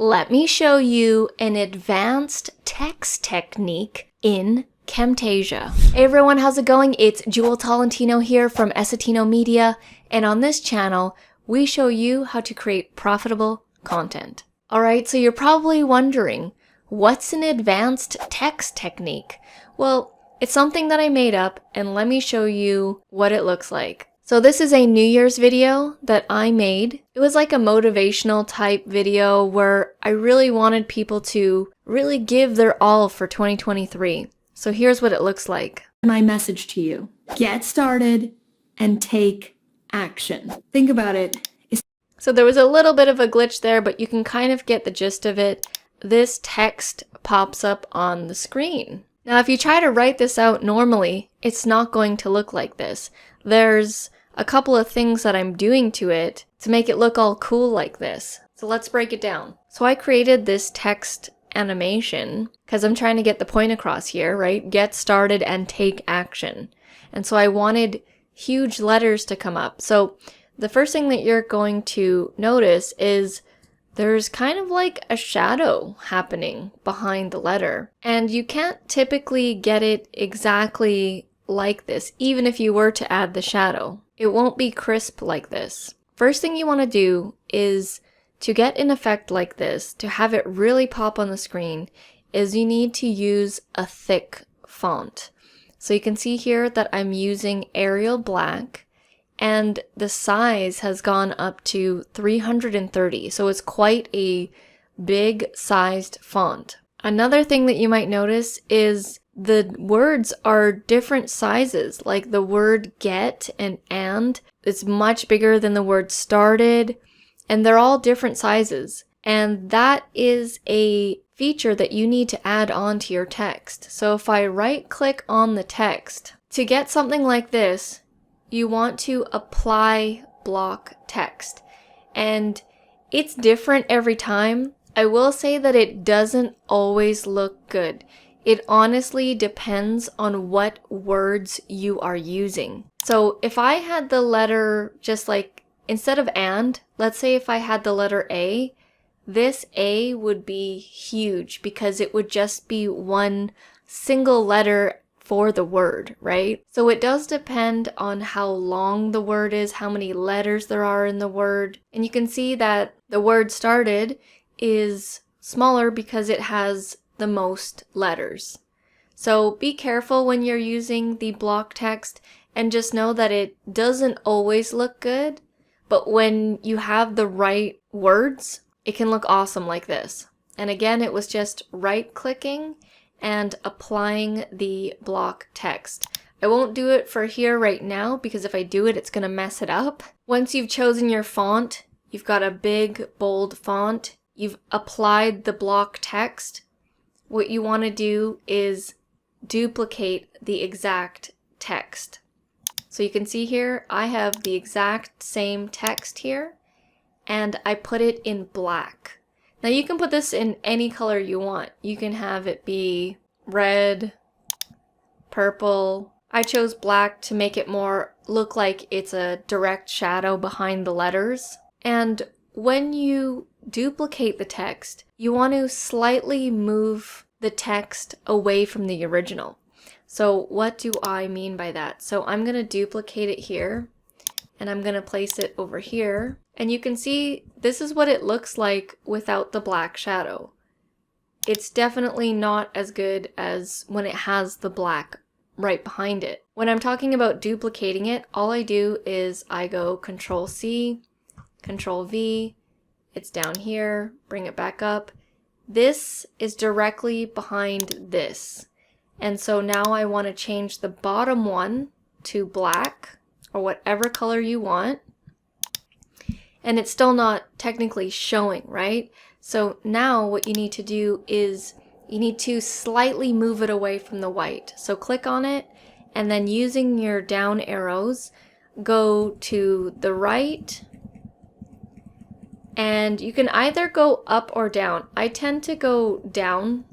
Let me show you an advanced text technique in Camtasia. Hey everyone, how's it going? It's Jewel Tolentino here from Essetinomedia, and on this channel, we show you how to create profitable content. Alright, so you're probably wondering, what's an advanced text technique? Well, it's something that I made up, and let me show you what it looks like. So this is a New Year's video that I made. It was like a motivational type video where I really wanted people to really give their all for 2023. So here's what it looks like. My message to you: get started and take action. Think about it. So there was a little bit of a glitch there, but you can kind of get the gist of it. This text pops up on the screen. Now, if you try to write this out normally, it's not going to look like this. There's a couple of things that I'm doing to it to make it look all cool like this. So let's break it down. So I created this text animation because I'm trying to get the point across here, right? Get started and take action. And so I wanted huge letters to come up. So the first thing that you're going to notice is there's kind of like a shadow happening behind the letter. And you can't typically get it exactly like this, even if you were to add the shadow. It won't be crisp like this. First thing you want to do is to get an effect like this, to have it really pop on the screen, is you need to use a thick font. So you can see here that I'm using Arial Black, and the size has gone up to 330, so it's quite a big sized font. Another thing that you might notice is the words are different sizes, like the word get and is much bigger than the word started, and they're all different sizes. And that is a feature that you need to add on to your text. So if I right click on the text, to get something like this, you want to apply block text. And it's different every time. I will say that it doesn't always look good. It honestly depends on what words you are using. So if I had the letter just like, instead of and, let's say if I had the letter A, this A would be huge because it would just be one single letter for the word, right? So it does depend on how long the word is, how many letters there are in the word. And you can see that the word started is smaller because it has the most letters. So be careful when you're using the block text, and just know that it doesn't always look good, but when you have the right words, it can look awesome like this. And again, it was just right clicking and applying the block text. I won't do it for here right now because if I do it, it's gonna mess it up. Once you've chosen your font, you've got a big, bold font, you've applied the block text, what you want to do is duplicate the exact text. So you can see here, I have the exact same text here, and I put it in black. Now you can put this in any color you want. You can have it be red, purple. I chose black to make it more look like it's a direct shadow behind the letters. And when you duplicate the text, you want to slightly move the text away from the original. So what do I mean by that? So I'm going to duplicate it here, and I'm going to place it over here. And you can see this is what it looks like without the black shadow. It's definitely not as good as when it has the black right behind it. When I'm talking about duplicating it, all I do is I go Control C, Control V, it's down here, bring it back up. This is directly behind this. And so now I want to change the bottom one to black or whatever color you want. And it's still not technically showing, right? So now what you need to do is you need to slightly move it away from the white. So click on it, and then using your down arrows, go to the right, and you can either go up or down. I tend to go down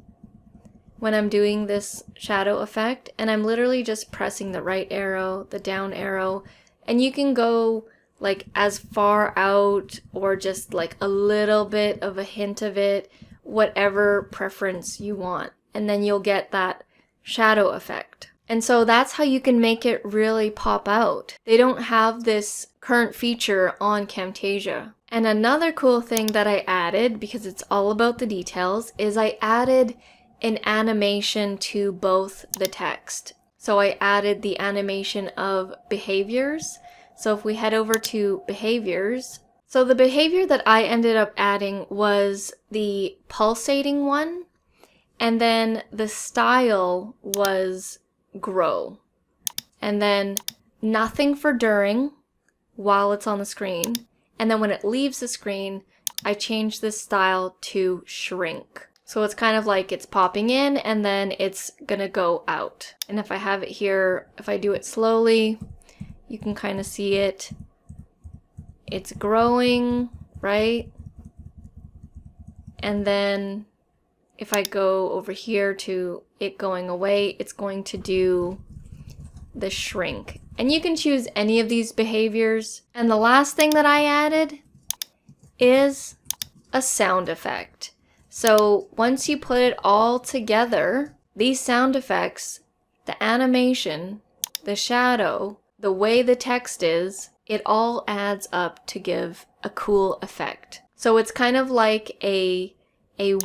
when I'm doing this shadow effect, and I'm literally just pressing the right arrow, the down arrow, and you can go like as far out or just like a little bit of a hint of it, whatever preference you want. And then you'll get that shadow effect. And so that's how you can make it really pop out. They don't have this current feature on Camtasia. And another cool thing that I added, because it's all about the details, is I added an animation to both the text. So I added the animation of behaviors. So if we head over to behaviors, so the behavior that I ended up adding was the pulsating one, and then the style was grow. And then nothing for during while it's on the screen. And then when it leaves the screen, I changed this style to shrink. So it's kind of like it's popping in and then it's gonna go out. And if I have it here, if I do it slowly, you can kind of see it. It's growing, right? And then if I go over here to it going away, it's going to do the shrink. And you can choose any of these behaviors. And the last thing that I added is a sound effect. So once you put it all together, these sound effects, the animation, the shadow, the way the text is, it all adds up to give a cool effect. So it's kind of like a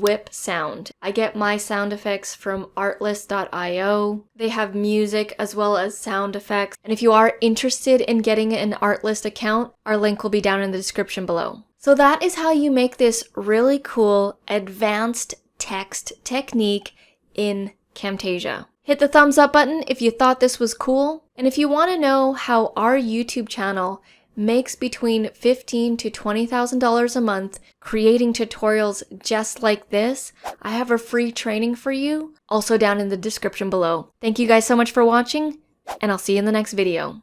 whip sound. I get my sound effects from artlist.io. They have music as well as sound effects. And if you are interested in getting an Artlist account, our link will be down in the description below. So that is how you make this really cool advanced text technique in Camtasia. Hit the thumbs up button if you thought this was cool. And if you want to know how our YouTube channel makes between $15,000 to $20,000 a month creating tutorials just like this, I have a free training for you, also down in the description below. Thank you guys so much for watching, and I'll see you in the next video.